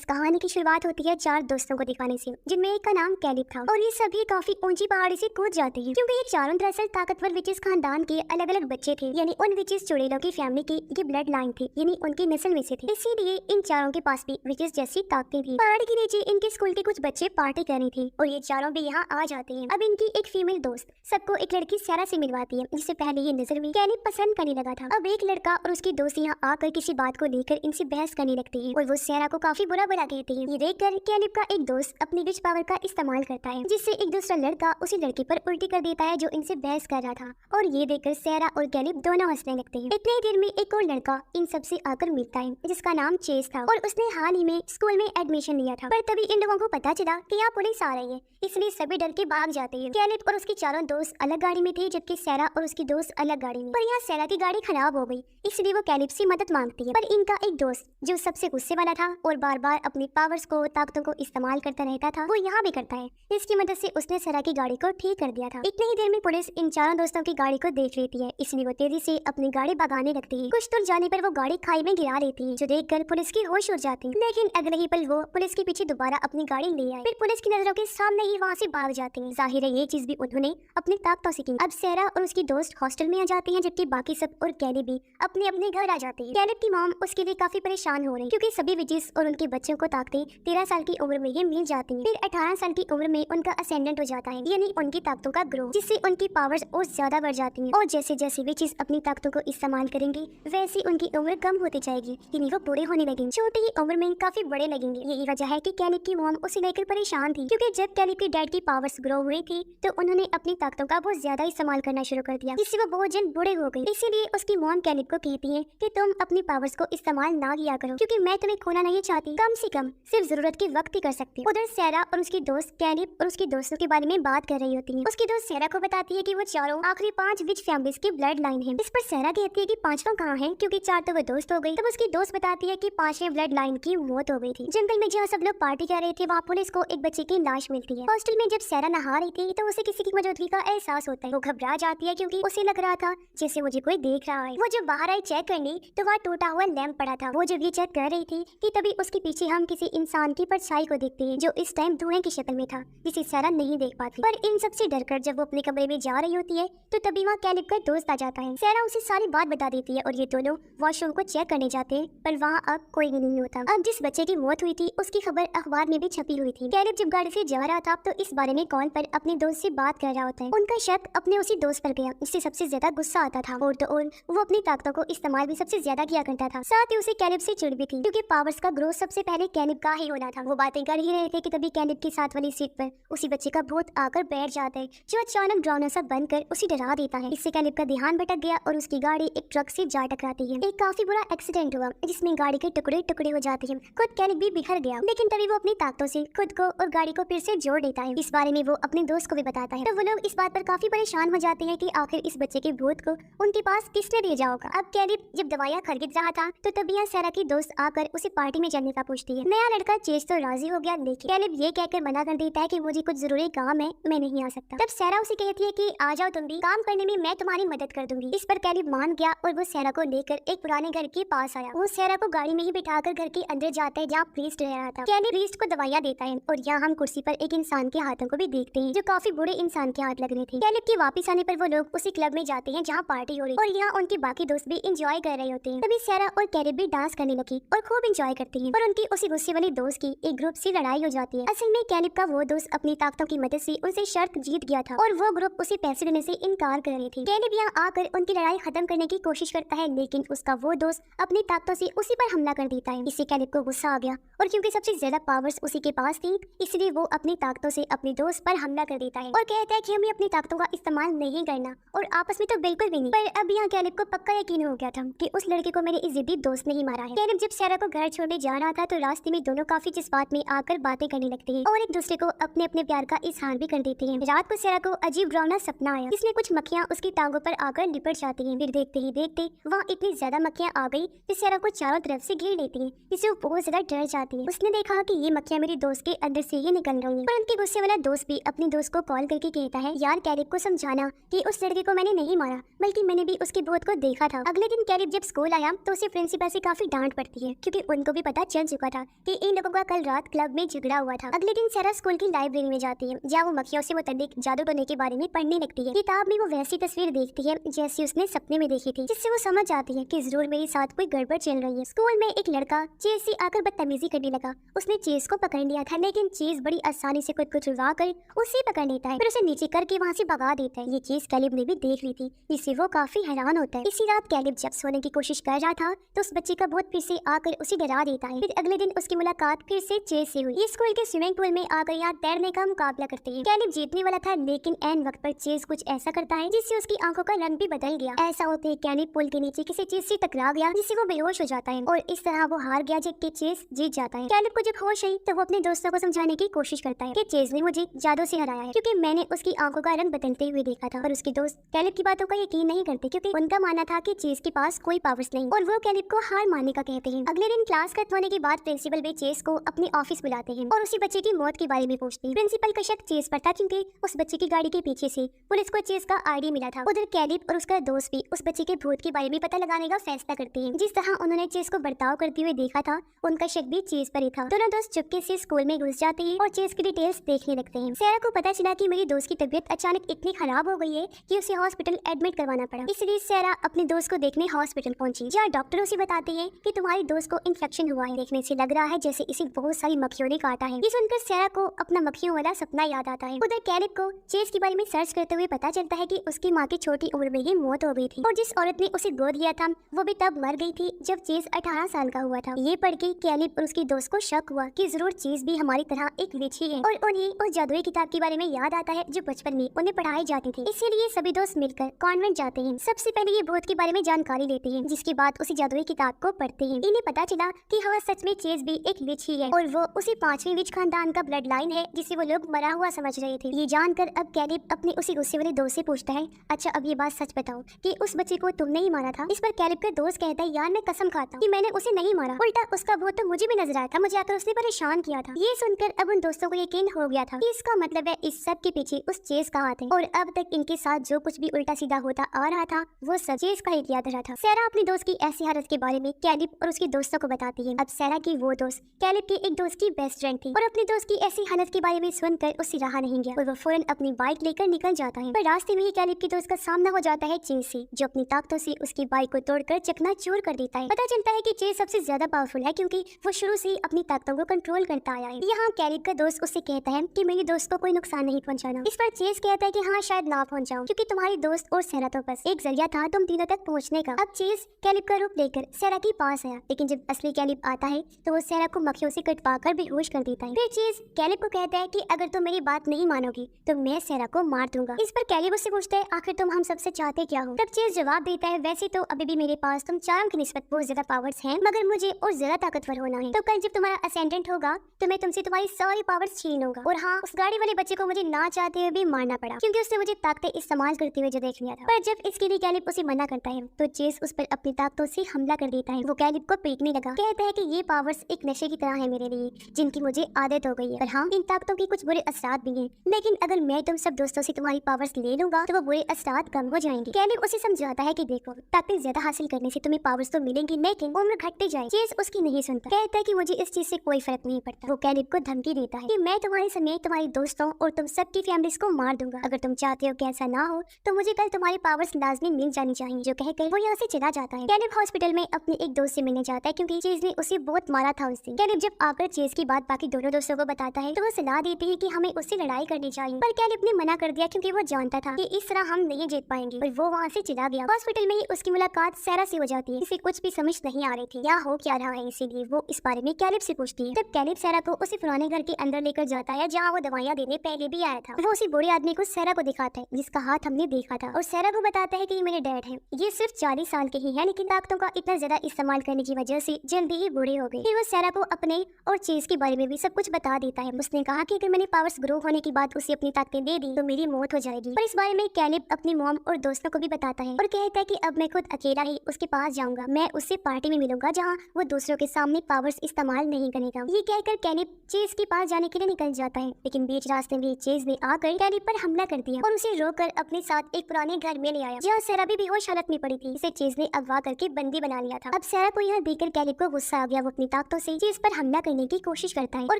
इस कहानी की शुरुआत होती है 4 दोस्तों को दिखाने से, जिनमें एक का नाम कैलिब था और ये सभी काफी ऊंची पहाड़ी से कूद जाते हैं क्योंकि ये चारों दरअसल ताकतवर विचेस खानदान के अलग अलग बच्चे थे। यानी उन विचेस चुड़ैलों की फैमिली की ये ब्लड लाइन थी, यानी उनकी नस्ल में से थे। इसीलिए इन चारों के पास भी विचेस जैसी ताकतें थी। पहाड़ के नीचे इनके स्कूल के कुछ बच्चे पार्टी कर रहे थे और ये चारों भी यहाँ आ जाते हैं। अब इनकी एक फीमेल दोस्त सबको एक लड़की सैरा से मिलवाती है, जिसे पहले ये नजर में कैलिब पसंद करने लगा था। अब एक लड़का और उसकी दोस्त यहाँ आकर किसी बात को लेकर इनसे बहस करने लगते हैं और वो सैरा को काफी बुरा भला कहते हैं। ये देखकर कैलिब का एक दोस्त अपनी विच पावर का इस्तेमाल करता है, जिससे एक दूसरा लड़का उसी लड़की पर उल्टी कर देता है जो इनसे बहस कर रहा था। और ये देखकर सैरा और कैलिब दोनों हंसने लगते हैं। इतने ही देर में एक और लड़का इन सबसे आकर मिलता है, जिसका नाम चेस था और उसने हाल ही में स्कूल में एडमिशन लिया था। पर तभी इन लोगों को पता चला कि यहाँ पुलिस आ रही है, इसलिए सभी डर के भाग जाते हैं। कैलिब और उसके चारों दोस्त अलग गाड़ी में थे, जबकि सैरा और उसकी दोस्त अलग गाड़ी में। पर यहाँ सैरा की गाड़ी खराब हो गई, इसलिए वो कैलिब से मदद मांगती है। पर इनका एक दोस्त जो सबसे गुस्से वाला था और बार बार अपनी पावर्स को ताकतों को इस्तेमाल करता रहता था, वो यहाँ भी करता है। इसकी मदद से उसने सैरा की गाड़ी को ठीक कर दिया था। इतनी ही देर में पुलिस इन चारों दोस्तों की गाड़ी को देख लेती है, इसलिए वो तेजी से अपनी गाड़ी भगाने लगती है। कुछ दूर जाने पर वो गाड़ी खाई में गिरा लेती है, जो देखकर पुलिस की होश उड़ जाती है। लेकिन अगले ही पल वो पुलिस के पीछे दोबारा अपनी गाड़ी ले आए, फिर पुलिस की नजरों के सामने ही वहाँ से भाग जाते हैं। जाहिर है ये चीज भी उन्होंने अपनी ताकतों से की। अब सैरा और उसकी दोस्त हॉस्टल में आ जाती हैं, जबकि बाकी सब और कैलिब भी अपने अपने घर आ जाते हैं। कैलिब की मॉम उसके लिए काफी परेशान हो रही है, क्योंकि सभी विचेस और उनके बच्चों को ताकतें 13 साल की उम्र में ये मिल जाती हैं। फिर 18 साल की उम्र में उनका असेंडेंट हो जाता है, यानी उनकी ताकतों का ग्रोथ, जिससे उनकी पावर्स और ज्यादा बढ़ जाती हैं। और जैसे जैसे विचेस अपनी ताकतों को इस्तेमाल करेंगे, वैसे उनकी उम्र कम होती जाएगी, यानी वो बूढ़े होने लगेंगे, छोटी ही उम्र में काफी बड़े लगेंगे। यही वजह है कि कैलिब की मॉम उसे लेकर परेशान थी, क्योंकि जब कैलिब के डैड की पावर्स ग्रो हुई थी तो उन्होंने अपनी ताकतों का बहुत ज्यादा इस्तेमाल करना शुरू कर दिया, जिससे वो बहुत जल्द बूढ़े हो गई। इसीलिए उसकी मॉम कैलिब को कहती है कि तुम अपनी पावर्स को इस्तेमाल ना किया करो, क्योंकि मैं तुम्हें खोना नहीं चाहती, कम से कम सिर्फ जरूरत के वक्त ही कर सकती। उधर सैरा और उसकी दोस्त कैलिब और उसके दोस्तों के बारे में बात कर रही होती है। उसकी दोस्त सैरा को बताती है कि वो चारों आखिरी 5 विच फैमिलीज की ब्लड लाइन है। इस पर सैरा कहती है कि 5वां कहाँ है, क्योंकि 4 तो वो दोस्त हो गई। तब उसकी दोस्त बताती है कि 5वें ब्लड लाइन की मौत हो गई थी। जंगल में जहाँ सब लोग पार्टी कर रहे थे, वहाँ पुलिस को एक बच्चे की लाश मिलती है। हॉस्टल में जब सैरा नहा रही थी तो उसे किसी की मौजूदगी का एहसास होता है। वो घबरा जाती है, क्योंकि उसे लग रहा था जैसे मुझे कोई देख रहा है। वो जब बाहर आई चेक करने तो वहाँ टूटा हुआ लैंप पड़ा था। वो जब ये चेक कर रही थी कि तभी उसके पीछे हम किसी इंसान की परछाई को देखते हैं, जो इस टाइम धुएं की शक्ल में था, जिसे सैरा नहीं देख पाती। पर इन सबसे डरकर जब वो अपने कमरे में जा रही होती है तो तभी वहाँ कैलिब का दोस्त आ जाता है। सैरा उसे सारी बात बता देती है और ये दोनों वॉशरूम को चेक करने जाते हैं, पर वहाँ अब कोई भी नहीं होता। अब जिस बच्चे की मौत हुई थी उसकी खबर अखबार में भी छपी हुई थी। कैलिब जब गाड़ी से जा रहा था तो इस बारे में कॉल पर अपने दोस्त से बात कर रहा होता है। उनका शक अपने उसी दोस्त पर गया, इससे सबसे ज्यादा गुस्सा आता था। और तो और वो अपनी ताकतों को इस्तेमाल भी सबसे ज्यादा किया करता था। साथ ही उसे कैलिब से चिढ़ भी थी, क्योंकि पावर्स का ग्रोथ सबसे पहले कैलिब का ही होना था। वो बातें कर ही रहे थे कि तभी कैलिब की साथ वाली सीट पर उसी बच्चे का भूत आकर बैठ जाता है, जो अचानक ड्रोना सा बनकर उसे डरा देता है। इससे कैलिब का ध्यान भटक गया और उसकी गाड़ी एक ट्रक से जा टकराती है। एक काफी बुरा एक्सीडेंट हुआ, जिसमें गाड़ी के टुकड़े टुकड़े हो जाते हैं। खुद कैलिब भी बिखर गया, लेकिन तभी वो अपनी ताकतों से खुद को और गाड़ी को फिर से जोड़ देता है। इस बारे में वो अपने दोस्त को भी बताता है, तो वो लोग इस बात पर काफी परेशान हो जाते हैं कि आखिर इस बच्चे के भूत को उनके पास किसने भेजा होगा। अब कैलिब जब दवाइयाँ खरीद रहा था तो तभी यहाँ सैरा की दोस्त आकर उसे पार्टी में जाने का पूछती है। नया लड़का चेस तो राजी हो गया, लेकिन कैलिब ये कहकर मना कर देता है कि मुझे कुछ जरूरी काम है, मैं नहीं आ सकता। तब सैरा उसे कहती है कि आ जाओ तुम भी, काम करने में मैं तुम्हारी मदद कर दूंगी। इस पर कैलिब मान गया और वो सैरा को लेकर एक पुराने घर के पास आया। वो सैरा को गाड़ी में ही बिठाकर घर के अंदर जाता है, जहाँ प्रीस्ट रह रहा था। कैलिब प्रीस्ट को दवाइयाँ देता है और यहाँ हम कुर्सी पर एक इंसान के हाथों को भी देखते हैं, जो काफी बुरे इंसान के हाथ लग रहे थे। कैलिब के वापिस आने पर वो लोग उसी क्लब में जाते हैं जहाँ पार्टी हो रही और यहाँ उनके बाकी दोस्त भी इंजॉय कर रहे होते हैं। तभी सैरा और कैलिब भी डांस करने लगी और खूब इंजॉय करती हैं। और उनकी उसी गुस्से वाली दोस्त की एक ग्रुप से लड़ाई हो जाती है। असल में कैलिब का वो दोस्त अपनी ताकतों की मदद से उनसे शर्त जीत गया था और वो ग्रुप उसे पैसे देने से इनकार कर रही थी। कैलिब यहाँ आकर उनकी लड़ाई खत्म करने की कोशिश करता है, लेकिन उसका वो दोस्त अपनी ताकतों से उसी पर हमला कर देता है। इससे कैलिब को गुस्सा आ गया और क्योंकि सबसे ज्यादा पावर्स उसी के पास थी, इसलिए वो अपनी ताकतों से अपने दोस्त पर हमला कर देता है और कहता है कि हमें अपनी ताकतों का इस्तेमाल नहीं करना और आपस में तो बिल्कुल भी नहीं। पर अब यहाँ कैलिब को पक्का यकीन हो गया था कि उस लड़के को मेरे इस जिद्दी दोस्त ने ही मारा है। कैलिब जब सैरा को घर छोड़ने जा रहा था तो रास्ते में दोनों काफी जज्बात में आकर बातें करने लगते हैं और एक दूसरे को अपने अपने प्यार का इजहार भी कर देते हैं। रात को सैरा को अजीब डरावना सपना आया, जिसमें कुछ मक्खियाँ उसकी टांगों पर आकर लिपट जाती हैं। फिर देखते ही देखते वहाँ इतनी ज्यादा मक्खियाँ आ गई कि सैरा को चारों तरफ से घेर लेती हैं, जिससे वो बहुत ज्यादा डर जाती है। उसने देखा कि ये मक्खियाँ मेरे दोस्त के अंदर से ही निकल रही हैं। पर उनके गुस्से वाला दोस्त भी अपने दोस्त को कॉल करके कहता है, यार कैलिब को समझाना कि उस लड़के को मैंने नहीं मारा, बल्कि मैंने भी उसके भूत को देखा था। अगले दिन कैलिब जब स्कूल आया तो उसे प्रिंसिपल से काफी डांट पड़ती है, क्योंकि उनको भी पता चल चुका था कि इन लोगों का कल रात क्लब में झगड़ा हुआ था। अगले दिन सारा स्कूल की लाइब्रेरी में जाती है जहाँ वो मक्खियों से मुताल्लिक जादू टोने के बारे में पढ़ने लगती है। किताब में वो वैसी तस्वीर देखती है जैसी उसने सपने में देखी थी, जिससे वो समझ जाती है कि जरूर मेरे साथ कोई गड़बड़ चल रही है। स्कूल में एक लड़का चेज से आकर बदतमीजी करने लगा। उसने चेज को पकड़ लिया था, लेकिन चेज बड़ी आसानी से खुद को छुड़वा कर उसे पकड़ लेता है, फिर उसे नीचे करके वहाँ से भगा देता है। ये चीज कैलिब ने भी देख ली थी, जिससे वो काफी हैरान होता है। इसी रात कैलिब जब सोने की कोशिश कर रहा था तो उस बच्चे का भूत फिर से आकर उसे डरा देता है। फिर अगले दिन उसकी मुलाकात फिर से चेज से हुई। ये स्कूल के स्विमिंग पूल में आकर यहाँ तैरने का मुकाबला करते हैं। कैलिब जीतने वाला था, लेकिन एन वक्त पर चेज कुछ ऐसा करता है जिससे उसकी आंखों का रंग भी बदल गया। ऐसा होते ही कैलिब पुल के नीचे किसी चीज से टकरा गया, जिससे वो बेहोश हो जाता है और इस तरह वो हार गया जबकि चेज जीत जाता है। कैलिब को जब होश आई तो वो अपने दोस्तों को समझाने की कोशिश करता है कि चेज ने मुझे जादू से हराया है, क्योंकि मैंने उसकी आंखों का रंग बदलते हुए देखा था। और उसके दोस्त कैलिब की बातों का यकीन नहीं करते, क्योंकि उनका मानना था कि चेज के पास कोई पावर्स नहीं और वो कैलिब को हार मानने का कहते हैं। अगले दिन क्लास खत्म होने के बाद प्रिंसिपल भी चेज को अपने ऑफिस बुलाते हैं और उसी बच्चे की मौत के बारे में पूछते हैं। प्रिंसिपल का शक चेज पर था, क्योंकि उस बच्चे की गाड़ी के पीछे से पुलिस को चेज का आईडी मिला था। उधर कैलिब और उसका दोस्त भी उस बच्चे के भूत के बारे में पता लगाने का फैसला करते हैं। जिस तरह उन्होंने चेज को बर्ताव करते हुए देखा था, उनका शक भी चेज पर ही था। दोनों दोस्त चुपके से स्कूल में घुस जाते हैं और चेज की डिटेल्स देखने लगते हैं। सारा को पता चला कि मेरी दोस्त की तबीयत अचानक इतनी खराब हो गई है कि उसे हॉस्पिटल एडमिट करवाना पड़ा। इसलिए सारा अपने दोस्त को देखने हॉस्पिटल पहुंची, जहाँ डॉक्टर उसे बताते हैं कि तुम्हारी दोस्त को इन्फेक्शन हुआ है। देखने से लग रहा है जैसे इसे बहुत सारी मक्खियों ने काटा है। ये सुनकर सारा को अपना मक्खियों वाला सपना याद आता है। उधर कैलिब को चेज के बारे में सर्च करते हुए पता चलता है कि उसकी माँ की छोटी उम्र में ही मौत हो गई थी और जिस औरत ने उसे गोद लिया था वो भी तब मर गई थी जब चेज 18 साल का हुआ था। ये पढ़ के कैलिब और उसकी दोस्त को शक हुआ कि जरूर चेज भी हमारी तरह एक विच ही है, और उन्हें उस जादुई किताब के बारे में याद आता है जो बचपन में उन्हें पढ़ाई जाती थी। इसीलिए सभी दोस्त मिलकर कॉन्वेंट जाते हैं। सबसे पहले ये भूत के बारे में जानकारी लेते हैं, जिसके बाद उसी जादुई किताब को पढ़ते हैं। इन्हें पता चला कि हाँ सच में चेज भी एक विच ही है और वो उसी 5वीं विच खानदान का ब्लड लाइन है जिसे वो लोग मरा हुआ समझ रहे थे। ये जानकर अब कैलिब अपने उसी गुस्से वाले दोस्त से पूछता है, अच्छा अब ये बात सच बताओ कि उस बच्चे को तुमने ही मारा था? इस पर कैलिब का दोस्त कहता है, यार मैं कसम खाता हूँ कि मैंने उसे नहीं मारा, उल्टा उसका भूत तो मुझे भी नजर आया था, मुझे आकर उसने परेशान किया था। ये सुनकर अब उन दोस्तों को यकीन हो गया था कि इसका मतलब है इस सब के पीछे उस चेज का हाथ है, और अब तक इनके साथ जो कुछ भी उल्टा सीधा होता आ रहा था वो सब चेज का ही किया धरा था। सारा अपने दोस्त की ऐसी हालत के बारे में कैलिब और उसके दोस्तों को बताती है। अब सारा की वो दोस्त कैलिब के एक दोस्त की बेस्ट फ्रेंड थी और अपने दोस्त की ऐसी हालत के बारे में सुनकर उससे रहा नहीं गया और वो फौरन अपनी बाइक लेकर निकल जाता है। पर रास्ते में ही कैलिब के दोस्त का सामना हो जाता है चेज से, जो अपनी ताकतों से उसकी बाइक को तोड़कर चकनाचूर कर देता है। पता चलता है कि चेज सबसे ज्यादा पावरफुल है, क्योंकि वो शुरू से ही अपनी ताकतों को कंट्रोल करता आया है। यहाँ कैलिब का दोस्त उससे कहता है कि मेरे दोस्त को कोई नुकसान नहीं पहुंचाना। इस पर चेज कहता है कि हाँ शायद ना पहुंचाऊं, क्योंकि तुम्हारी दोस्त और सारा तो बस एक जरिया था तुम तीनों तक पहुंचने का। अब चेज कैलिब का रूप लेकर सारा के पास आया, लेकिन जब असली कैलिब आता है तो वो सारा को मक्खियों से कटवाकर बेहोश कर देता है। फिर चेज कैलिब को कहता है कि अगर तुम मेरी बात नहीं मानोगी तो मैं सारा को मार दूंगा। इस पर कैलिब उससे पूछता है, आखिर तुम हम सबसे चाहते क्या हो? तब चेज जवाब देता है, वैसे तो अभी भी मेरे पास तुम चारों की निस्बत बहुत ज्यादा पावर्स हैं, मगर मुझे और ज्यादा ताकतवर होना है। तो कल जब तुम्हारा असेंडेंट होगा तो मैं तुमसे तुम्हारी सारी पावर्स छीन लूंगा। और हाँ, उस गाड़ी वाले बच्चे को मुझे ना चाहते हुए भी मारना पड़ा, क्योंकि उसने मुझे ताकतें इस्तेमाल करते हुए जो देख लिया था। पर जब इसके लिए कैलिब उसे मना करता है तो चेज उस पर अपनी ताकतों से हमला कर देता है। वो कैलिब को पीटने लगा, कहता है कि ये पावर्स एक नशे की तरह है मेरे लिए, जिनकी मुझे आदत हो गई है। पर हाँ, इन ताकतों की कुछ बुरे असरात भी हैं, लेकिन अगर मैं तुम सब दोस्तों से तुम्हारी पावर्स ले लूंगा तो वो बुरे असरात कम हो जाएंगे। कैलिब उसे समझाता है कि देखो, ताकत ज्यादा हासिल करने से तुम्हें पावर्स तो मिलेंगी, लेकिन उम्र घटती जाए। चेज उसकी नहीं सुनता, कहता है कि मुझे इस चीज से कोई फर्क नहीं पड़ता। वो कैलिब को धमकी देता है कि मैं तुम्हारे समेत तुम्हारे दोस्तों और तुम सबकी फैमिलीज को मार दूंगा। अगर तुम चाहते हो कि ऐसा ना हो तो मुझे कल तुम्हारी पावर्स लाजमी मिल जानी चाहिए। जो कहकर वो यहाँ से चला जाता है। कैलिब हॉस्पिटल में अपने एक दोस्त से मिलने जाता है, क्योंकि चेज ने उसे बहुत मारा था उस दिन। कैलिब जब आकर चेज की बात बाकी दोनों दोस्तों को बताता है तो वो सलाह देती है कि हमें उससे लड़ाई करनी चाहिए, पर कैलिब ने मना कर दिया, क्योंकि वो जानता था कि इस तरह हम नहीं जीत पाएंगे, और वो वहाँ से चला गया। हॉस्पिटल में ही उसकी मुलाकात सारा से हो जाती है। इसे कुछ भी समझ नहीं आ रही थी या हो क्या रहा है, इसीलिए वो इस बारे में कैलिब से पूछती है। तब कैलिब सारा को उसे पुराने घर के अंदर लेकर जाता है, जहाँ वो दवाइयाँ देने पहले भी आया था। वो उसी बुरे आदमी को सारा को दिखाता है जिसका हाथ हमने देखा था, और सारा को बताता है कि ये मेरे डैड हैं। ये सिर्फ 40 साल के ही है, लेकिन ताकतों का इतना ज्यादा इस्तेमाल करने की वजह से जल्दी ही बूढ़े हो गए। फिर वो सारा को अपने और चेज के बारे में भी सब कुछ बता देता है। उसने कहा कि अगर मैंने पावर्स ग्रो होने के बाद उसे अपनी ताकतें दे दी तो मेरी मौत हो जाएगी। पर इस बारे में कैलिब अपनी मॉम और दोस्तों को भी बताता है और कहता है कि अब मैं खुद अकेला ही उसके पास जाऊंगा। मैं उससे पार्टी में मिलूंगा जहाँ वो दूसरों के सामने पावर्स इस्तेमाल नहीं करेगा। ये कहकर कैलिब चेज के पास जाने के लिए निकल जाता है, लेकिन बीच रास्ते में चेज ने आकर कैलिब पर हमला कर दिया और उसे रोककर अपने साथ एक पुराने घर में ले आया, जहाँ सारा भी बेहोश हालत में पड़ी थी। इसे चेज ने अगवा करके बंदी बना लिया था। अब सारा को यह देखकर कैलिब को गुस्सा आ गया। वो अपनी ताकतों से चेस पर हमला करने की कोशिश करता है और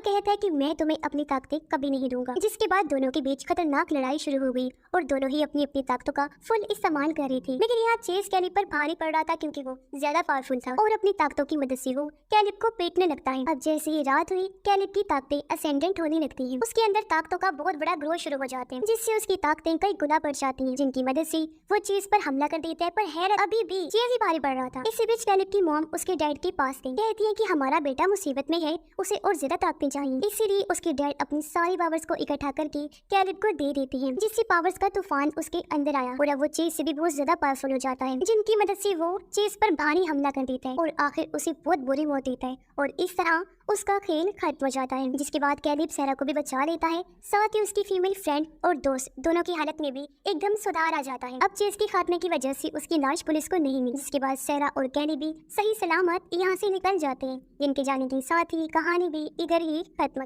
कहता है कि मैं तुम्हें अपनी ताकतें कभी नहीं दूंगा। जिसके बाद दोनों के बीच खतरनाक लड़ाई शुरू हो गई और दोनों ही अपनी अपनी ताकतों का फुल इस्तेमाल कर रही थी। लेकिन यहाँ चेस कैलिब पर भारी पड़ रहा था क्योंकि वो ज्यादा पावरफुल था और अपनी ताकतों की मदद से वो कैलिब को पीटने लगता है। अब जैसे ही रात हुई, कैलिब की ताकतें असेंडेंट होने लगती हैं। उसके अंदर ताकतों का बहुत बड़ा ग्रोथ शुरू हो जाते हैं, जिससे उसकी ताकतें कई गुना बढ़ जाती हैं, जिनकी मदद से वो चेस पर हमला कर देता है। पर हैरत, अभी भी चेस ही भारी पड़ रहा था। इसी बीच कैलिब की मॉम उसके डैड के पास गई, कहती है कि हमारा बेटा मुसीबत में है, उसे और ज्यादा ताकतें चाहिए। इसीलिए उसके डैड अपनी सारी पावर्स को इकट्ठा करके कैलिब को दे देती है, जिससे पावर्स का तूफान उसके अंदर आया और अब वो चेस से भी बहुत ज्यादा पावरफुल हो जाता है, जिनकी मदद से वो चेस पर भारी हमला कर देता है और आखिर उसे बहुत बुरी मौत देता है और इस तरह उसका खेल खत्म हो जाता है। जिसके बाद कैलिब सारा को भी बचा लेता है, साथ ही उसकी फीमेल फ्रेंड और दोस्त दोनों की हालत में भी एकदम सुधार आ जाता है। अब चेस के खात्मे की वजह से उसकी लाश पुलिस को नहीं मिली, जिसके बाद सारा और कैलिब भी सही सलामत यहाँ से निकल जाते हैं। जिनके जाने के साथ ही कहानी भी इधर ही खत्म।